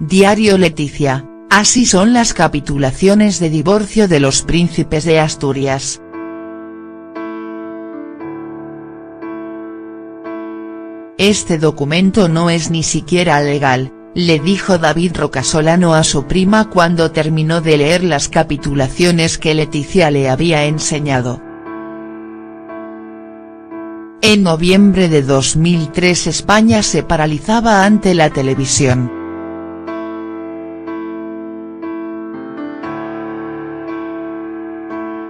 Diario Leticia, así son las capitulaciones de divorcio de los príncipes de Asturias. Este documento no es ni siquiera legal, le dijo David Rocasolano a su prima cuando terminó de leer las capitulaciones que Leticia le había enseñado. En noviembre de 2003 España se paralizaba ante la televisión.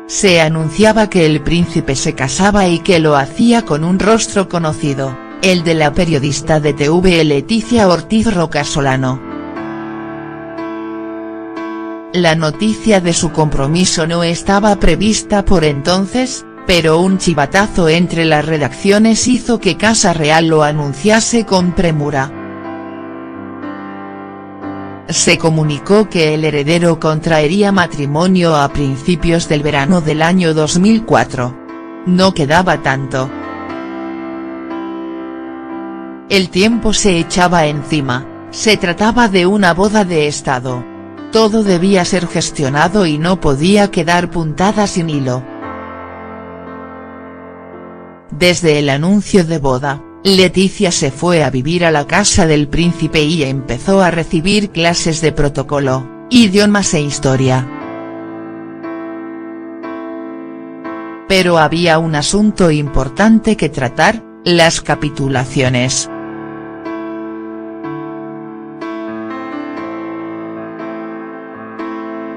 Se anunciaba que el príncipe se casaba y que lo hacía con un rostro conocido, el de la periodista de TVE Leticia Ortiz Rocasolano. La noticia de su compromiso no estaba prevista por entonces, pero un chivatazo entre las redacciones hizo que Casa Real lo anunciase con premura. Se comunicó que el heredero contraería matrimonio a principios del verano del año 2004. No quedaba tanto. El tiempo se echaba encima, se trataba de una boda de estado. Todo debía ser gestionado y no podía quedar puntada sin hilo. Desde el anuncio de boda, Leticia se fue a vivir a la casa del príncipe y empezó a recibir clases de protocolo, idiomas e historia. Pero había un asunto importante que tratar, las capitulaciones.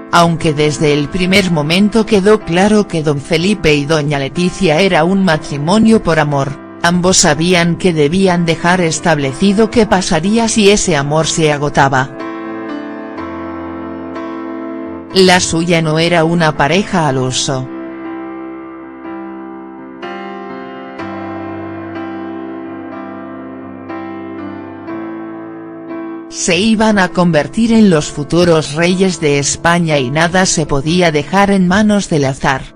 Aunque desde el primer momento quedó claro que don Felipe y doña Leticia era un matrimonio por amor, ambos sabían que debían dejar establecido qué pasaría si ese amor se agotaba. La suya no era una pareja al uso. Se iban a convertir en los futuros reyes de España y nada se podía dejar en manos del azar.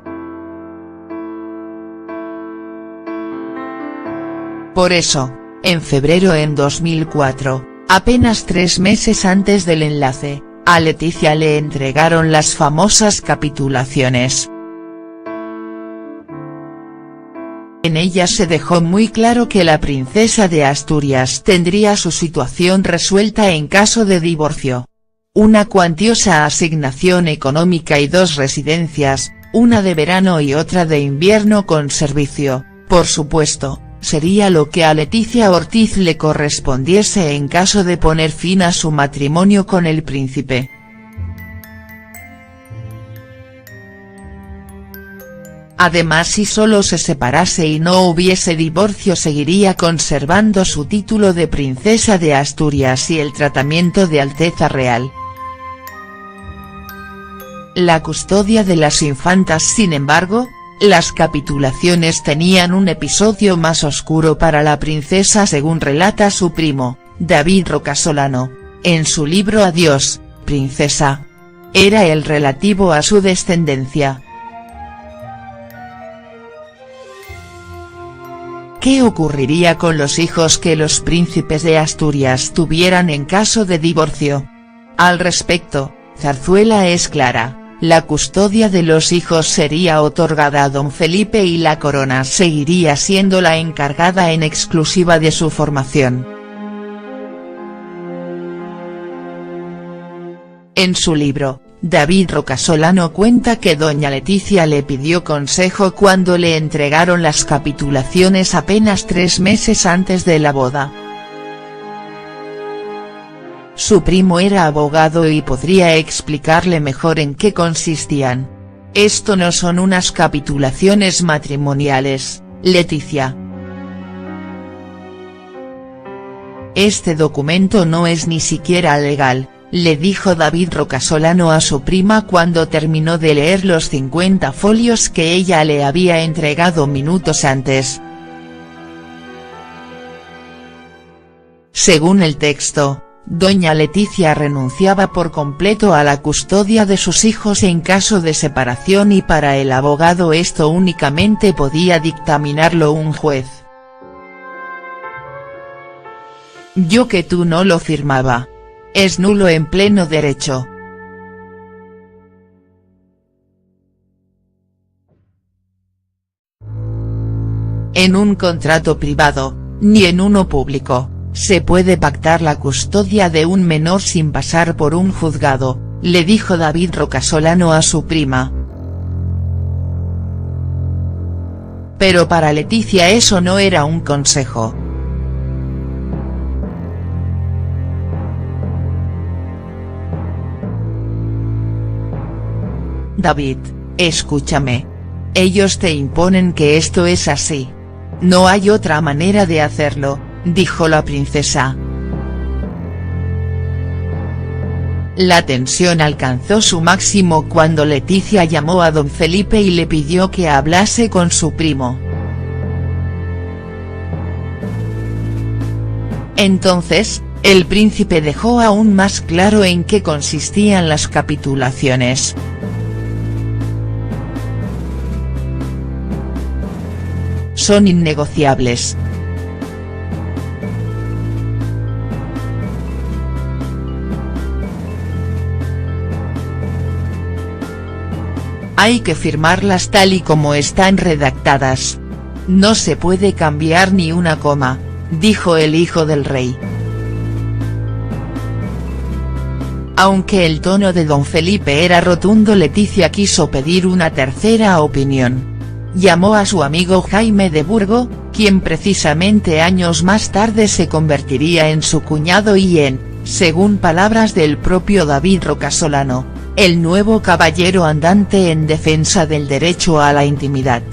Por eso, en febrero en 2004, apenas 3 meses antes del enlace, a Leticia le entregaron las famosas capitulaciones. En ellas se dejó muy claro que la princesa de Asturias tendría su situación resuelta en caso de divorcio. Una cuantiosa asignación económica y 2 residencias, una de verano y otra de invierno con servicio, por supuesto, sería lo que a Leticia Ortiz le correspondiese en caso de poner fin a su matrimonio con el príncipe. Además, si solo se separase y no hubiese divorcio, seguiría conservando su título de princesa de Asturias y el tratamiento de Alteza Real. La custodia de las infantas. Sin embargo, las capitulaciones tenían un episodio más oscuro para la princesa, según relata su primo, David Rocasolano, en su libro Adiós, princesa. Era el relativo a su descendencia. ¿Qué ocurriría con los hijos que los príncipes de Asturias tuvieran en caso de divorcio? Al respecto, Zarzuela es clara, la custodia de los hijos sería otorgada a don Felipe y la corona seguiría siendo la encargada en exclusiva de su formación. En su libro, David Rocasolano cuenta que doña Leticia le pidió consejo cuando le entregaron las capitulaciones apenas 3 meses antes de la boda. Su primo era abogado y podría explicarle mejor en qué consistían. Esto no son unas capitulaciones matrimoniales, Leticia. Este documento no es ni siquiera legal, le dijo David Rocasolano a su prima cuando terminó de leer los 50 folios que ella le había entregado minutos antes. Según el texto, doña Leticia renunciaba por completo a la custodia de sus hijos en caso de separación y para el abogado esto únicamente podía dictaminarlo un juez. Yo que tú no lo firmaba. es nulo en pleno derecho. En un contrato privado, ni en uno público, se puede pactar la custodia de un menor sin pasar por un juzgado, le dijo David Rocasolano a su prima. Pero para Leticia eso no era un consejo. David, escúchame. Ellos te imponen que esto es así. No hay otra manera de hacerlo, dijo la princesa. La tensión alcanzó su máximo cuando Leticia llamó a don Felipe y le pidió que hablase con su primo. Entonces, el príncipe dejó aún más claro en qué consistían las capitulaciones. Son innegociables. Hay que firmarlas tal y como están redactadas. No se puede cambiar ni una coma, dijo el hijo del rey. Aunque el tono de don Felipe era rotundo, Leticia quiso pedir una tercera opinión. Llamó a su amigo Jaime de Burgo, quien precisamente años más tarde se convertiría en su cuñado y en, según palabras del propio David Rocasolano, el nuevo caballero andante en defensa del derecho a la intimidad.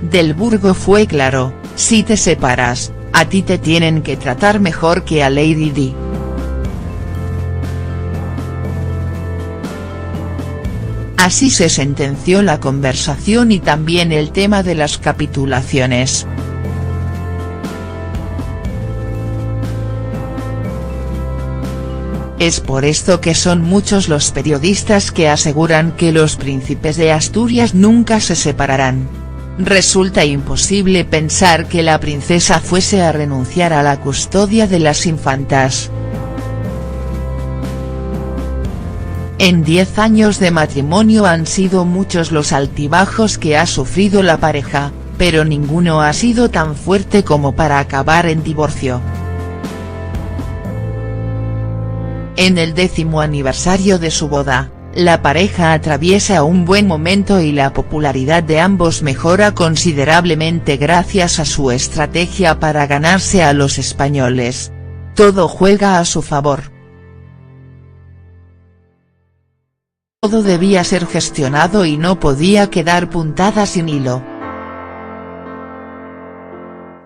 Del Burgo fue claro: si te separas, a ti te tienen que tratar mejor que a Lady Di. Así se sentenció la conversación y también el tema de las capitulaciones. Es por esto que son muchos los periodistas que aseguran que los príncipes de Asturias nunca se separarán. Resulta imposible pensar que la princesa fuese a renunciar a la custodia de las infantas. En 10 años de matrimonio han sido muchos los altibajos que ha sufrido la pareja, pero ninguno ha sido tan fuerte como para acabar en divorcio. En el 10º aniversario de su boda, la pareja atraviesa un buen momento y la popularidad de ambos mejora considerablemente gracias a su estrategia para ganarse a los españoles. Todo juega a su favor. Todo debía ser gestionado y no podía quedar puntada sin hilo.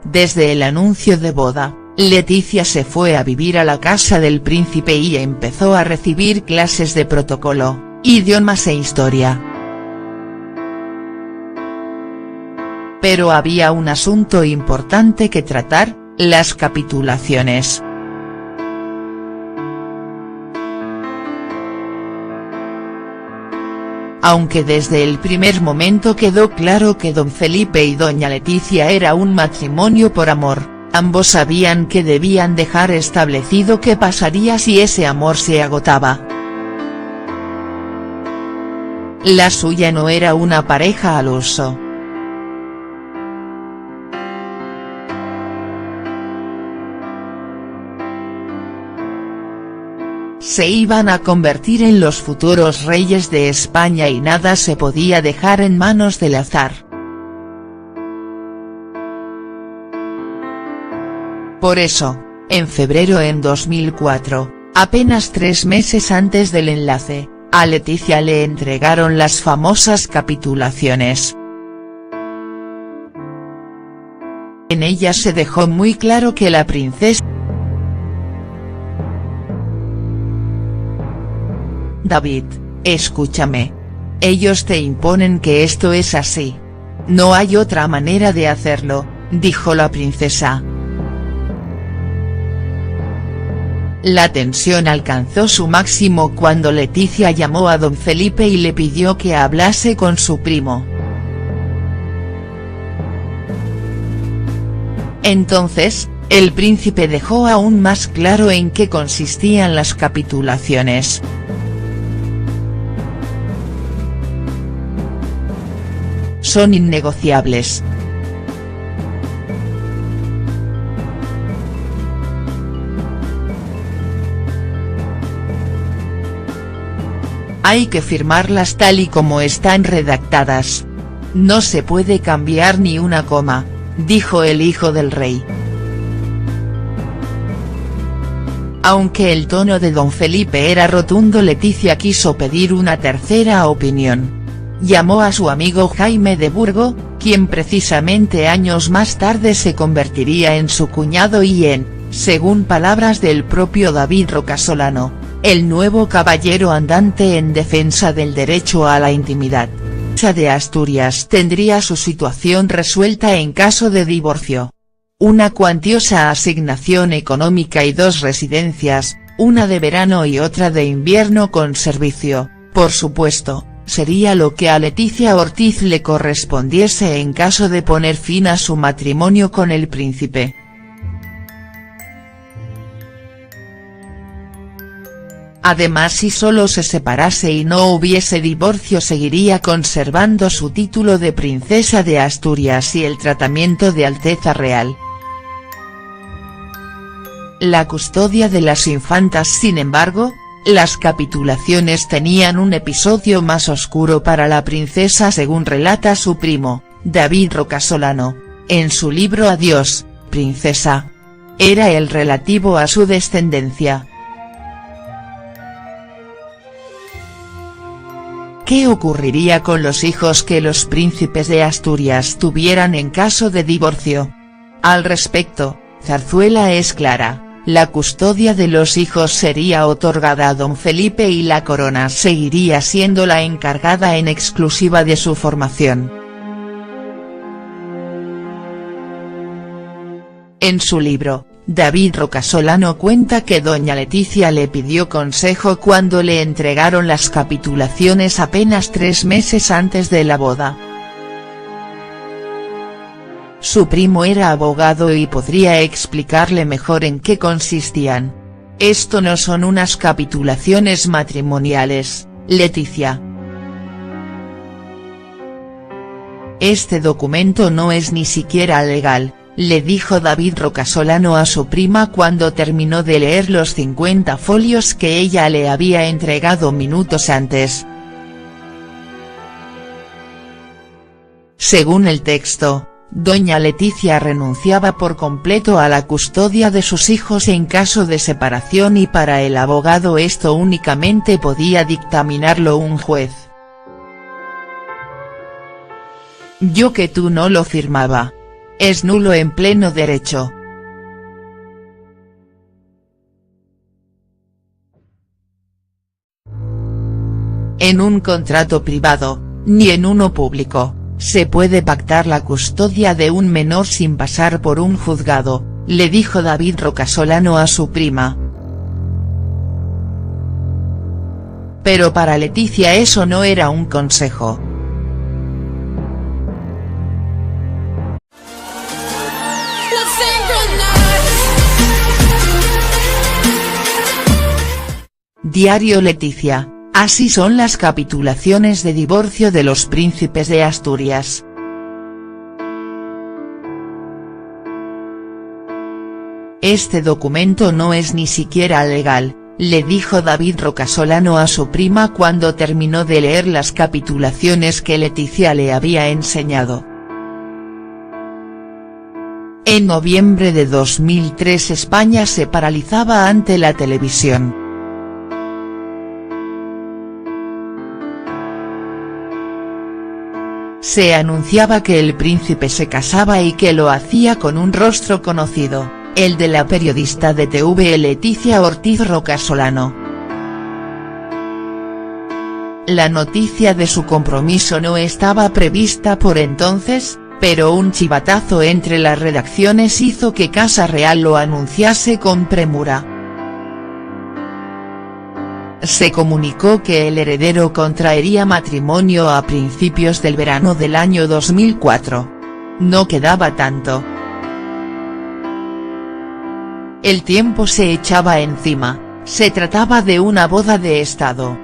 Desde el anuncio de boda, Leticia se fue a vivir a la casa del príncipe y empezó a recibir clases de protocolo, idiomas e historia. Pero había un asunto importante que tratar: las capitulaciones. Aunque desde el primer momento quedó claro que don Felipe y doña Leticia era un matrimonio por amor, ambos sabían que debían dejar establecido qué pasaría si ese amor se agotaba. La suya no era una pareja al uso. Se iban a convertir en los futuros reyes de España y nada se podía dejar en manos del azar. Por eso, en febrero en 2004, apenas 3 meses antes del enlace, a Leticia le entregaron las famosas capitulaciones. En ellas se dejó muy claro que la princesa David, escúchame. Ellos te imponen que esto es así. No hay otra manera de hacerlo, dijo la princesa. La tensión alcanzó su máximo cuando Leticia llamó a don Felipe y le pidió que hablase con su primo. Entonces, el príncipe dejó aún más claro en qué consistían las capitulaciones. Son innegociables. Hay que firmarlas tal y como están redactadas. No se puede cambiar ni una coma, dijo el hijo del rey. Aunque el tono de don Felipe era rotundo, Leticia quiso pedir una tercera opinión. Llamó a su amigo Jaime de Burgo, quien precisamente años más tarde se convertiría en su cuñado y en, según palabras del propio David Rocasolano, el nuevo caballero andante en defensa del derecho a la intimidad. La de Asturias tendría su situación resuelta en caso de divorcio. Una cuantiosa asignación económica y 2 residencias, una de verano y otra de invierno con servicio, por supuesto, sería lo que a Leticia Ortiz le correspondiese en caso de poner fin a su matrimonio con el príncipe. Además, si solo se separase y no hubiese divorcio, seguiría conservando su título de princesa de Asturias y el tratamiento de Alteza Real. La custodia de las infantas. Sin embargo, las capitulaciones tenían un episodio más oscuro para la princesa, según relata su primo, David Rocasolano, en su libro Adiós, princesa. Era el relativo a su descendencia. ¿Qué ocurriría con los hijos que los príncipes de Asturias tuvieran en caso de divorcio? Al respecto, Zarzuela es clara: la custodia de los hijos sería otorgada a don Felipe y la corona seguiría siendo la encargada en exclusiva de su formación. En su libro, David Rocasolano cuenta que doña Leticia le pidió consejo cuando le entregaron las capitulaciones apenas 3 meses antes de la boda. Su primo era abogado y podría explicarle mejor en qué consistían. Esto no son unas capitulaciones matrimoniales, Leticia. Este documento no es ni siquiera legal, le dijo David Rocasolano a su prima cuando terminó de leer los 50 folios que ella le había entregado minutos antes. Según el texto, doña Leticia renunciaba por completo a la custodia de sus hijos en caso de separación y para el abogado esto únicamente podía dictaminarlo un juez. Yo que tú no lo firmaba. Es nulo en pleno derecho. En un contrato privado, ni en uno público, se puede pactar la custodia de un menor sin pasar por un juzgado, le dijo David Rocasolano a su prima. Pero para Leticia eso no era un consejo. Diario Leticia, así son las capitulaciones de divorcio de los príncipes de Asturias. Este documento no es ni siquiera legal, le dijo David Rocasolano a su prima cuando terminó de leer las capitulaciones que Leticia le había enseñado. En noviembre de 2003 España se paralizaba ante la televisión. Se anunciaba que el príncipe se casaba y que lo hacía con un rostro conocido, el de la periodista de TV Leticia Ortiz Rocasolano. La noticia de su compromiso no estaba prevista por entonces, pero un chivatazo entre las redacciones hizo que Casa Real lo anunciase con premura. Se comunicó que el heredero contraería matrimonio a principios del verano del año 2004. No quedaba tanto. El tiempo se echaba encima, se trataba de una boda de estado.